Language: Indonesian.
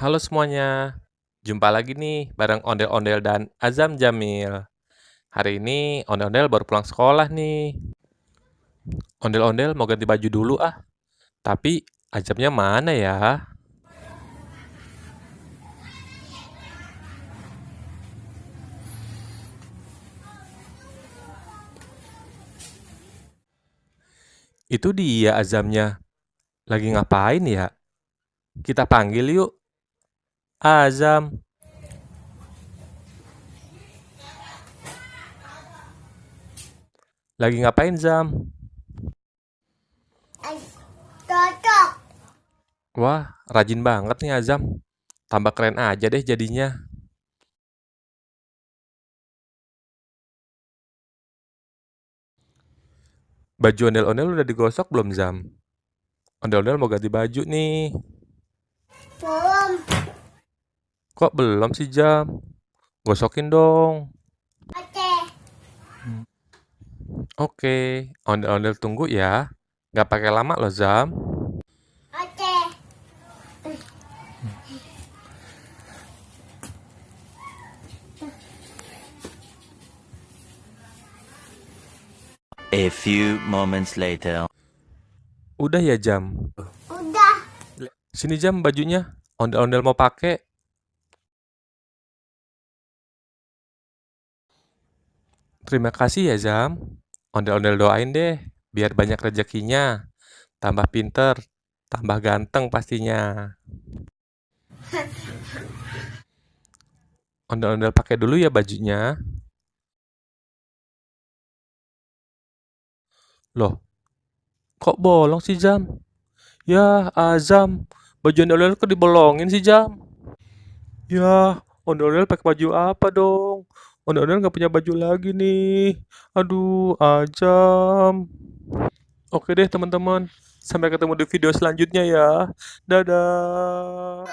Halo semuanya, jumpa lagi nih bareng Ondel-Ondel dan Azam Jamil. Hari ini Ondel-Ondel baru pulang sekolah nih. Ondel-Ondel mau ganti baju dulu ah, tapi Azamnya mana ya? Itu dia Azamnya, lagi ngapain ya? Kita panggil yuk, Azam. Lagi ngapain Zam? Cocok. Wah, rajin banget nih Azam. Tambah keren aja deh jadinya. Baju Ondel-Ondel udah digosok belum Zam? Ondel-Ondel mau ganti baju nih. Belum. Kok belum sih Jam? Gosokin dong. Oke. Oke, ondel-ondel tunggu ya. Nggak pakai lama loh Zam. Oke. A few moments later. Udah ya Jam. Udah. Sini Jam bajunya. Ondel-ondel mau pakai. Terima kasih ya Zam. Ondel-ondel doain deh. Biar banyak rezekinya. Tambah pinter. Tambah ganteng pastinya. Ondel-ondel pakai dulu ya bajunya. Loh, kok bolong sih Jam? Ya, Azam. Baju ondel-ondel kok dibolongin sih Jam? Ya, ondel-ondel pakai baju apa dong? Ondel-ondel nggak punya baju lagi nih. Aduh, Ajam. Oke deh teman-teman. Sampai ketemu di video selanjutnya ya. Dadah.